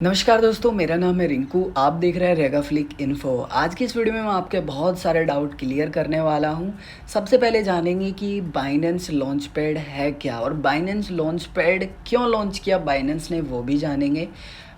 नमस्कार दोस्तों, मेरा नाम है रिंकू। आप देख रहे हैं रेगाफ्लिक इन्फो। आज की इस वीडियो में मैं आपके बहुत सारे डाउट क्लियर करने वाला हूं। सबसे पहले जानेंगे कि बाइनेंस लॉन्चपैड है क्या और बाइनेंस लॉन्चपैड क्यों लॉन्च किया बाइनेंस ने, वो भी जानेंगे।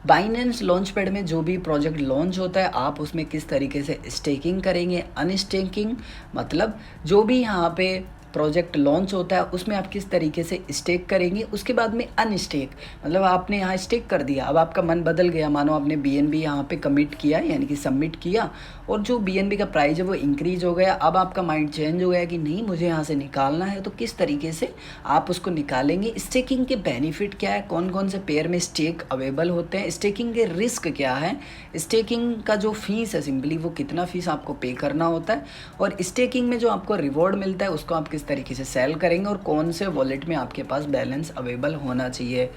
बाइनेंस लॉन्चपैड में जो भी प्रोजेक्ट लॉन्च होता है आप उसमें किस तरीके से स्टेकिंग करेंगे, अनस्टेकिंग मतलब जो भी यहाँ पे प्रोजेक्ट लॉन्च होता है उसमें आप किस तरीके से स्टेक करेंगे। उसके बाद में अनस्टेक मतलब आपने यहाँ स्टेक कर दिया, अब आपका मन बदल गया, मानो आपने बीएनबी यहाँ पे कमिट किया यानी कि सबमिट किया और जो बीएनबी का प्राइस है वो इंक्रीज हो गया। अब आपका माइंड चेंज हो गया कि नहीं मुझे यहाँ से निकालना है, तो किस तरीके से आप उसको निकालेंगे। स्टेकिंग के बेनिफिट क्या है, कौन कौन से पेयर में स्टेक अवेलेबल होते हैं, स्टेकिंग के रिस्क क्या है, स्टेकिंग का जो फीस है सिंपली वो कितना फीस आपको पे करना होता है, और स्टेकिंग में जो आपको रिवॉर्ड मिलता है उसको आप किस तरीके से सेल करेंगे और कौन से वॉलेट में आपके पास बैलेंस अवेलेबल होना चाहिए।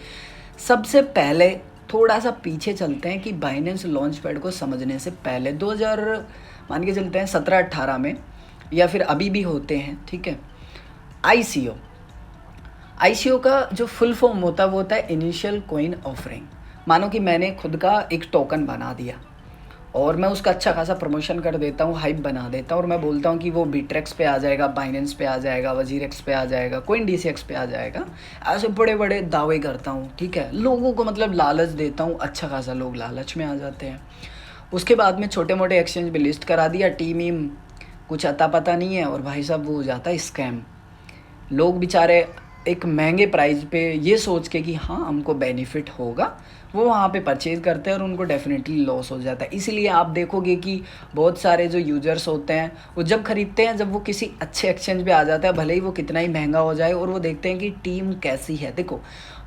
सबसे पहले थोड़ा सा पीछे चलते हैं कि बाइनेंस लॉन्चपैड को समझने से पहले 2000 मान के चलते हैं 17-18 में या फिर अभी भी होते हैं, ठीक है। आईसीओ आईसीओ का जो फुल फॉर्म होता है वो होता है इनिशियल कॉइन ऑफरिंग। मानो कि मैंने खुद का एक टोकन बना दिया और मैं उसका अच्छा खासा प्रमोशन कर देता हूँ, हाइप बना देता हूँ और मैं बोलता हूँ कि वो बिट्रेक्स पे आ जाएगा, बाइनेंस पे आ जाएगा, वजीरेक्स पे आ जाएगा, कोइन डीसीएक्स पे आ जाएगा। ऐसे बड़े बड़े दावे करता हूँ, ठीक है। लोगों को मतलब लालच देता हूँ, अच्छा खासा लोग लालच में आ जाते हैं। उसके बाद में छोटे मोटे एक्सचेंज पे लिस्ट करा दिया, टीम ईम कुछ अता पता नहीं है और भाई साहब वो हो जाता है स्कैम। लोग बेचारे एक महंगे प्राइस पे ये सोच के कि हाँ हमको बेनिफिट होगा वो वहाँ पे परचेज़ करते हैं और उनको डेफिनेटली लॉस हो जाता है। इसीलिए आप देखोगे कि बहुत सारे जो यूज़र्स होते हैं वो जब खरीदते हैं, जब वो किसी अच्छे एक्सचेंज पे आ जाता है, भले ही वो कितना ही महंगा हो जाए, और वो देखते हैं कि टीम कैसी है। देखो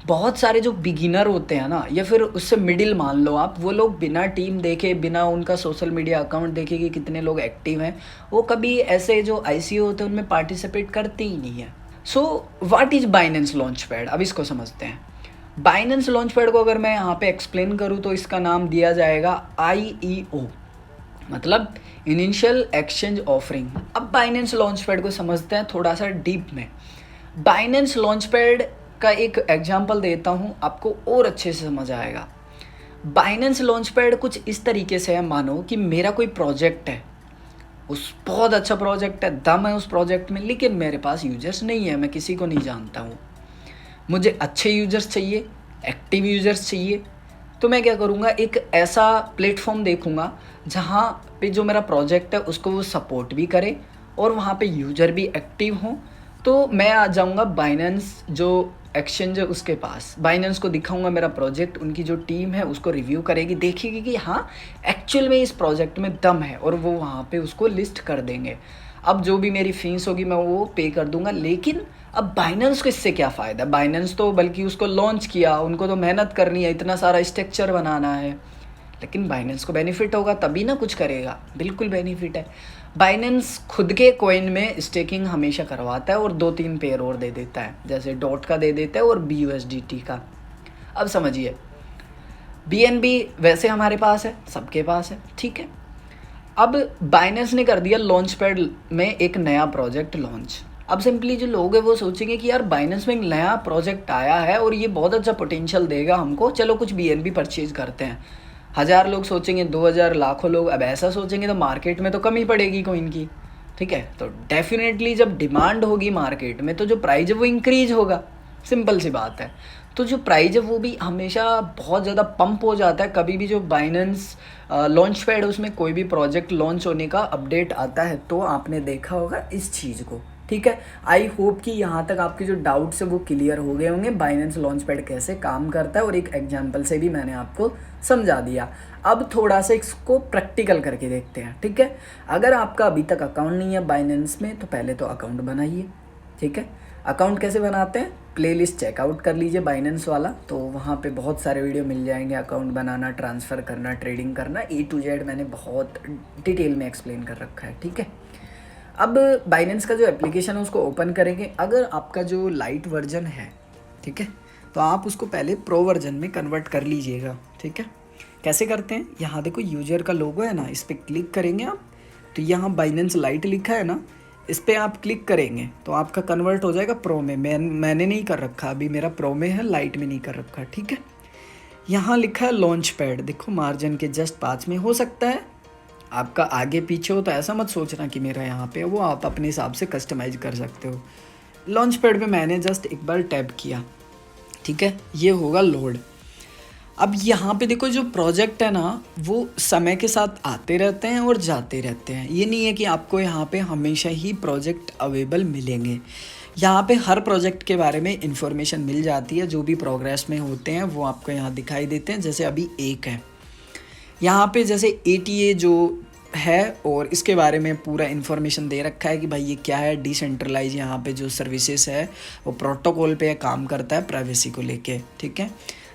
बहुत सारे जो बिगिनर होते हैं ना, या फिर उससे मिडिल मान लो आप, वो लोग बिना टीम देखे, बिना उनका सोशल मीडिया अकाउंट देखे कि कितने लोग एक्टिव हैं, वो कभी ऐसे जो आईसीओ होते हैं उनमें पार्टिसिपेट करते ही नहीं है। So what is Binance launchpad, अब इसको समझते हैं। बाइनेंस लॉन्चपैड को अगर मैं यहाँ पे एक्सप्लेन करूँ तो इसका नाम दिया जाएगा आईईओ, मतलब इनिशियल एक्सचेंज ऑफरिंग। अब बाइनेंस लॉन्चपैड को समझते हैं थोड़ा सा डीप में। बाइनेंस लॉन्चपैड का एक एग्जांपल देता हूँ आपको और अच्छे से समझ आएगा। बाइनेंस लॉन्चपैड कुछ इस तरीके से है, मानो कि मेरा कोई प्रोजेक्ट है, उस बहुत अच्छा प्रोजेक्ट है, दम है उस प्रोजेक्ट में, लेकिन मेरे पास यूजर्स नहीं है, मैं किसी को नहीं जानता हूँ। मुझे अच्छे यूजर्स चाहिए, एक्टिव यूजर्स चाहिए। तो मैं क्या करूँगा, एक ऐसा प्लेटफॉर्म देखूँगा जहाँ पे जो मेरा प्रोजेक्ट है उसको वो सपोर्ट भी करे और वहाँ पे यूजर भी एक्टिव हों। तो मैं आ जाऊँगा बाइनेंस जो एक्सचेंज है उसके पास, बाइनेंस को दिखाऊंगा मेरा प्रोजेक्ट, उनकी जो टीम है उसको रिव्यू करेगी, देखेगी कि हाँ एक्चुअल में इस प्रोजेक्ट में दम है, और वो वहाँ पे उसको लिस्ट कर देंगे। अब जो भी मेरी फीस होगी मैं वो पे कर दूंगा। लेकिन अब बाइनेंस को इससे क्या फ़ायदा, बाइनेंस तो बल्कि उसको लॉन्च किया, उनको तो मेहनत करनी है, इतना सारा स्ट्रक्चर बनाना है, लेकिन बाइनेंस को बेनिफिट होगा तभी ना कुछ करेगा, बिल्कुल बेनिफिट है। बाइनेंस खुद के कॉइन में स्टेकिंग हमेशा करवाता है और 2-3 पेयर और दे देता है, जैसे डॉट का दे देता है और BUSDT का। अब समझिए BNB वैसे हमारे पास है, सबके पास है, ठीक है। अब बाइनेंस ने कर दिया लॉन्चपैड में एक नया प्रोजेक्ट लॉन्च। अब सिंपली जो लोग हैं वो सोचेंगे कि यार बाइनेंस में एक नया प्रोजेक्ट आया है और ये बहुत अच्छा पोटेंशियल देगा हमको, चलो कुछ BNB परचेज करते हैं। 1000 लोग सोचेंगे, 2000, लाखों लोग अब ऐसा सोचेंगे तो मार्केट में तो कमी पड़ेगी कोइन की, ठीक है। तो डेफिनेटली जब डिमांड होगी मार्केट में तो जो प्राइस है वो इंक्रीज होगा, सिंपल सी बात है। तो जो प्राइस है वो भी हमेशा बहुत ज़्यादा पंप हो जाता है। कभी भी जो बाइनेंस लॉन्च पैड है उसमें कोई भी प्रोजेक्ट लॉन्च होने का अपडेट आता है तो आपने देखा होगा इस चीज़ को, ठीक है। आई होप कि यहाँ तक आपके जो डाउट्स है वो क्लियर हो गए होंगे, बाइनेंस लॉन्च पैड कैसे काम करता है, और एक एग्जांपल से भी मैंने आपको समझा दिया। अब थोड़ा सा इसको प्रैक्टिकल करके देखते हैं, ठीक है। अगर आपका अभी तक अकाउंट नहीं है बाइनेंस में तो पहले तो अकाउंट बनाइए, ठीक है। अकाउंट कैसे बनाते हैं, प्लेलिस्ट चेकआउट कर लीजिए बाइनेंस वाला, तो वहाँ पे बहुत सारे वीडियो मिल जाएंगे। अकाउंट बनाना, ट्रांसफ़र करना, ट्रेडिंग करना, A to Z मैंने बहुत डिटेल में एक्सप्लेन कर रखा है, ठीक है। अब बाइनेंस का जो एप्लीकेशन है उसको ओपन करेंगे। अगर आपका जो लाइट वर्जन है, ठीक है, तो आप उसको पहले प्रो वर्जन में कन्वर्ट कर लीजिएगा, ठीक है। कैसे करते हैं, यहाँ देखो यूजर का लोगो है ना, इस पर क्लिक करेंगे आप, तो यहाँ बाइनेंस लाइट लिखा है ना, इस पर आप क्लिक करेंगे तो आपका कन्वर्ट हो जाएगा प्रो में। मैंने नहीं कर रखा, अभी मेरा प्रो में है, लाइट में नहीं कर रखा, ठीक है। यहाँ लिखा है लॉन्च पैड, देखो मार्जिन के जस्ट 5 में हो सकता है आपका आगे पीछे हो, तो ऐसा मत सोचना कि मेरा यहाँ पे वो आप अपने हिसाब से कस्टमाइज कर सकते हो। लॉन्च पैड पे मैंने जस्ट एक बार टैप किया, ठीक है, ये होगा लोड। अब यहाँ पे देखो जो प्रोजेक्ट है ना वो समय के साथ आते रहते हैं और जाते रहते हैं, ये नहीं है कि आपको यहाँ पे हमेशा ही प्रोजेक्ट अवेलेबल मिलेंगे। यहाँ पे हर प्रोजेक्ट के बारे में इंफॉर्मेशन मिल जाती है, जो भी प्रोग्रेस में होते हैं वो आपको यहाँ दिखाई देते हैं। जैसे अभी एक है यहाँ पे, जैसे ATA जो है और इसके बारे में पूरा इन्फॉर्मेशन दे रखा है कि भाई ये क्या है। डिसेंट्रलाइज यहाँ पे जो सर्विसेज है वो प्रोटोकॉल पे काम करता है प्राइवेसी को लेके, ठीक है।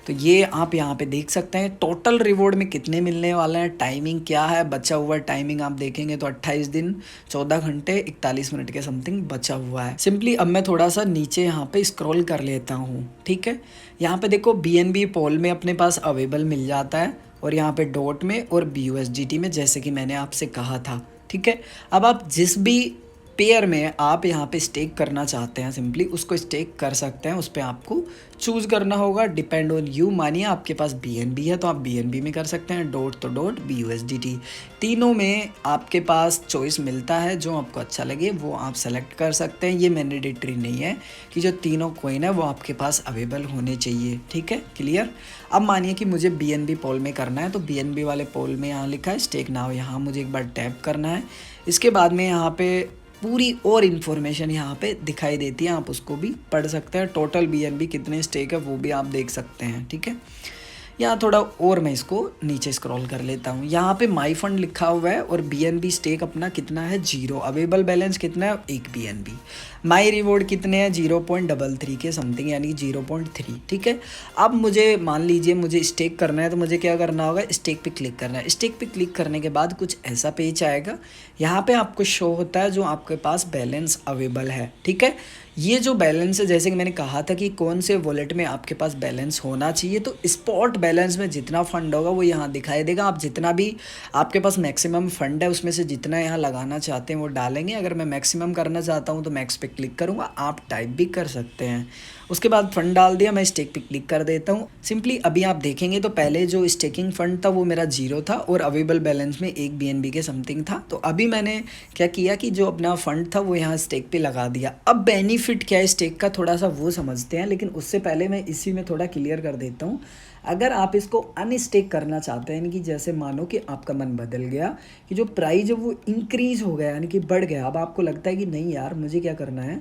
तो ये आप यहाँ पे देख सकते हैं टोटल रिवॉर्ड में कितने मिलने वाले हैं, टाइमिंग क्या है, बचा हुआ टाइमिंग आप देखेंगे तो 28 दिन 14 घंटे 41 मिनट के समथिंग बचा हुआ है। सिंपली अब मैं थोड़ा सा नीचे यहाँ पे स्क्रॉल कर लेता हूँ, ठीक है। यहाँ पे देखो BNB पोल में अपने पास अवेलेबल मिल जाता है और यहाँ पे डॉट में और BUSDT में, जैसे कि मैंने आपसे कहा था, ठीक है। अब आप जिस भी पेयर में आप यहाँ पे स्टेक करना चाहते हैं सिंपली उसको स्टेक कर सकते हैं, उस पर आपको चूज़ करना होगा, डिपेंड ऑन यू। मानिए आपके पास BNB है तो आप BNB में कर सकते हैं, डॉट तो डॉट, BUSDT, तीनों में आपके पास चॉइस मिलता है, जो आपको अच्छा लगे वो आप सेलेक्ट कर सकते हैं। ये मैंडेटरी नहीं है कि जो तीनों कॉइन है वो आपके पास अवेलेबल होने चाहिए, ठीक है, क्लियर। अब मानिए कि मुझे BNB पोल में करना है, तो BNB वाले पोल में यहाँ लिखा है स्टेक नाउ, यहाँ मुझे एक बार टैप करना है। इसके बाद में यहाँ पे पूरी और इन्फॉर्मेशन यहाँ पे दिखाई देती है, आप उसको भी पढ़ सकते हैं। टोटल BNB कितने स्टेक है वो भी आप देख सकते हैं, ठीक है। यहाँ थोड़ा और मैं इसको नीचे स्क्रॉल कर लेता हूँ, यहाँ पे माई फंड लिखा हुआ है और BNB स्टेक अपना कितना है 0, अवेलेबल बैलेंस कितना है 1 BNB, माई रिवॉर्ड कितने हैं 0.33 के समथिंग यानी 0.3, ठीक है। अब मुझे मान लीजिए मुझे स्टेक करना है तो मुझे क्या करना होगा, स्टेक पे क्लिक करना है। स्टेक पे क्लिक करने के बाद कुछ ऐसा पेज आएगा, यहाँ पे आपको शो होता है जो आपके पास बैलेंस अवेलेबल है, ठीक है। ये जो बैलेंस है, जैसे कि मैंने कहा था कि कौन से वॉलेट में आपके पास बैलेंस होना चाहिए, तो स्पॉट बैलेंस में जितना फंड होगा वो यहाँ दिखाई देगा। आप जितना भी आपके पास मैक्सिमम फंड है उसमें से जितना यहाँ लगाना चाहते हैं वो डालेंगे। अगर मैं मैक्सिमम करना चाहता हूँ तो मैक्स पे क्लिक करूँगा, आप टाइप भी कर सकते हैं। उसके बाद फंड डाल दिया, मैं स्टेक पे क्लिक कर देता हूँ। सिंपली अभी आप देखेंगे तो पहले जो स्टेकिंग फंड था वो मेरा 0 था और अवेलेबल बैलेंस में 1 BNB के समथिंग था। तो अभी मैंने क्या किया कि जो अपना फंड था वो यहाँ स्टेक पे लगा दिया। अब बेनिफिट क्या है स्टेक का थोड़ा सा वो समझते हैं, लेकिन उससे पहले मैं इसी में थोड़ा क्लियर कर देता हूँ। अगर आप इसको अनस्टेक करना चाहते हैं, यानी कि जैसे मानो कि आपका मन बदल गया कि जो प्राइस है वो इंक्रीज़ हो गया यानी कि बढ़ गया, अब आपको लगता है कि नहीं यार मुझे क्या करना है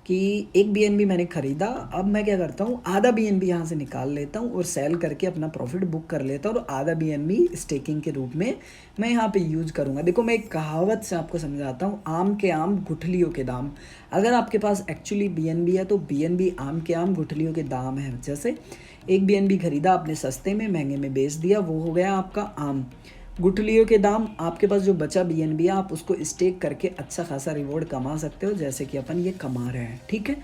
कि 1 BNB मैंने ख़रीदा, अब मैं क्या करता हूँ आधा BNB यहाँ से निकाल लेता हूँ और सेल करके अपना प्रॉफिट बुक कर लेता हूँ और आधा BNB स्टेकिंग के रूप में मैं यहाँ पे यूज़ करूँगा। देखो मैं एक कहावत से आपको समझाता हूँ, आम के आम गुठलियों के दाम। अगर आपके पास एक्चुअली BNB है तो BNB आम के आम गुठलियों के दाम है। जैसे 1 BNB खरीदा आपने सस्ते में महंगे में बेच दिया, वो हो गया आपका आम गुठलियों के दाम। आपके पास जो बचा BNB है आप उसको स्टेक करके अच्छा खासा रिवॉर्ड कमा सकते हो, जैसे कि अपन ये कमा रहे हैं, ठीक है।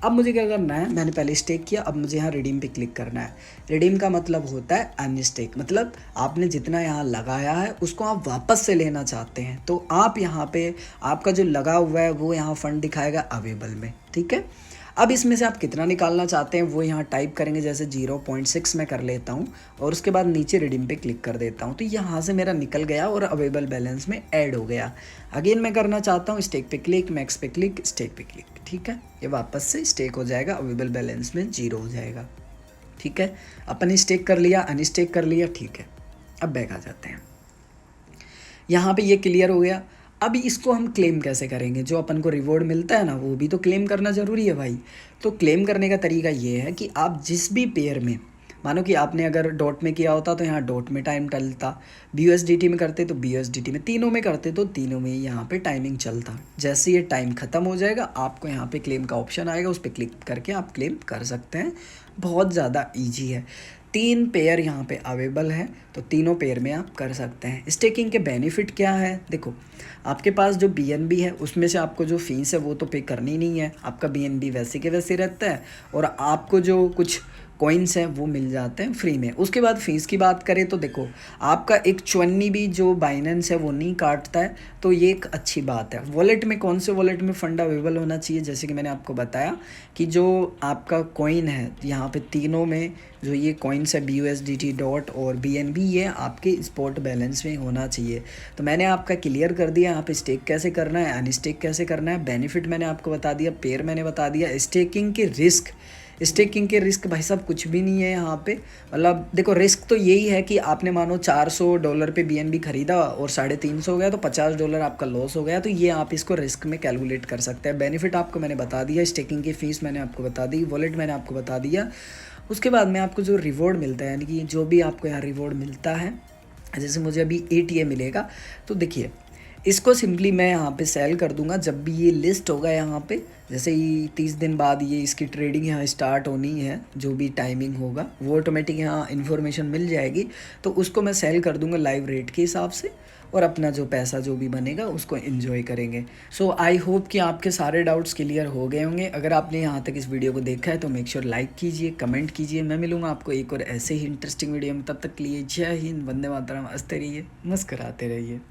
अब मुझे क्या करना है, मैंने पहले स्टेक किया, अब मुझे यहाँ रिडीम पे क्लिक करना है। रिडीम का मतलब होता है अनस्टेक, मतलब आपने जितना यहाँ लगाया है उसको आप वापस से लेना चाहते हैं, तो आप यहाँ पे आपका जो लगा हुआ है वो यहाँ फंड दिखाएगा अवेलेबल में, ठीक है। अब इसमें से आप कितना निकालना चाहते हैं वो यहाँ टाइप करेंगे, जैसे 0.6 मैं कर लेता हूँ और उसके बाद नीचे रिडीम पे क्लिक कर देता हूँ, तो यहाँ से मेरा निकल गया और अवेलेबल बैलेंस में ऐड हो गया। अगेन मैं करना चाहता हूँ स्टेक पे क्लिक, मैक्स पे क्लिक, स्टेक पे क्लिक, ठीक है। ये वापस से स्टेक हो जाएगा, अवेलेबल बैलेंस में 0 हो जाएगा, ठीक है। अपन स्टेक कर लिया, अनस्टेक कर लिया, ठीक है। अब बैक आ जाते हैं, यहाँ पे ये क्लियर हो गया। अभी इसको हम क्लेम कैसे करेंगे, जो अपन को रिवॉर्ड मिलता है ना वो भी तो क्लेम करना ज़रूरी है भाई। तो क्लेम करने का तरीका ये है कि आप जिस भी पेयर में, मानो कि आपने अगर डॉट में किया होता तो यहाँ डॉट में टाइम चलता, BUSDT में करते तो BUSDT में, तीनों में करते तो तीनों में यहाँ पे टाइमिंग चलता। जैसे ये टाइम ख़त्म हो जाएगा आपको यहाँ पे क्लेम का ऑप्शन आएगा, उस पर क्लिक करके आप क्लेम कर सकते हैं। बहुत ज़्यादा ईजी है। 3 पेयर यहाँ पे अवेलेबल है तो तीनों पेयर में आप कर सकते हैं। स्टेकिंग के बेनिफिट क्या है, देखो आपके पास जो BNB है उसमें से आपको जो फीस है वो तो पे करनी नहीं है, आपका BNB वैसे के वैसे रहता है और आपको जो कुछ कॉइन्स हैं वो मिल जाते हैं फ्री में। उसके बाद फ़ीस की बात करें तो देखो, आपका एक चुन्नी भी जो बाइनेंस है वो नहीं काटता है, तो ये एक अच्छी बात है। वॉलेट में कौन से वॉलेट में फ़ंड अवेलेबल होना चाहिए, जैसे कि मैंने आपको बताया कि जो आपका कॉइन है यहाँ पे तीनों में जो ये कॉइन्स है BUSDT डॉट और BNB, ये आपके स्पॉट बैलेंस में होना चाहिए। तो मैंने आपका क्लियर कर दिया यहाँ पे स्टेक कैसे करना है, अनस्टेक कैसे करना है, बेनिफिट मैंने आपको बता दिया, पेयर मैंने बता दिया। स्टेकिंग के रिस्क भाई साहब कुछ भी नहीं है यहाँ पे। मतलब देखो, रिस्क तो यही है कि आपने मानो $400 पे BNB खरीदा और $350 हो गया, तो $50 आपका लॉस हो गया, तो ये आप इसको रिस्क में कैलकुलेट कर सकते हैं। बेनिफिट आपको मैंने बता दिया, स्टेकिंग की फ़ीस मैंने आपको बता दी, वॉलेट मैंने आपको बता दिया। उसके बाद में आपको जो रिवॉर्ड मिलता है, यानी कि जो भी आपको यहाँ रिवॉर्ड मिलता है, जैसे मुझे अभी ATA मिलेगा, तो देखिए इसको सिंपली मैं यहाँ पे सेल कर दूंगा जब भी ये लिस्ट होगा यहाँ पे। जैसे ही 30 दिन बाद ये इसकी ट्रेडिंग यहाँ स्टार्ट होनी है, जो भी टाइमिंग होगा वो ऑटोमेटिक यहाँ इन्फॉर्मेशन मिल जाएगी, तो उसको मैं सेल कर दूंगा लाइव रेट के हिसाब से, और अपना जो पैसा जो भी बनेगा उसको एंजॉय करेंगे। सो आई होप कि आपके सारे डाउट्स क्लियर हो गए होंगे। अगर आपने यहाँ तक इस वीडियो को देखा है तो मेक श्योर लाइक कीजिए, कमेंट कीजिए। मैं मिलूंगा आपको एक और ऐसे ही इंटरेस्टिंग वीडियो में, तब तक के लिए जय हिंद, वंदे मातरम, हंसते रहिए, मुस्कुराते रहिए।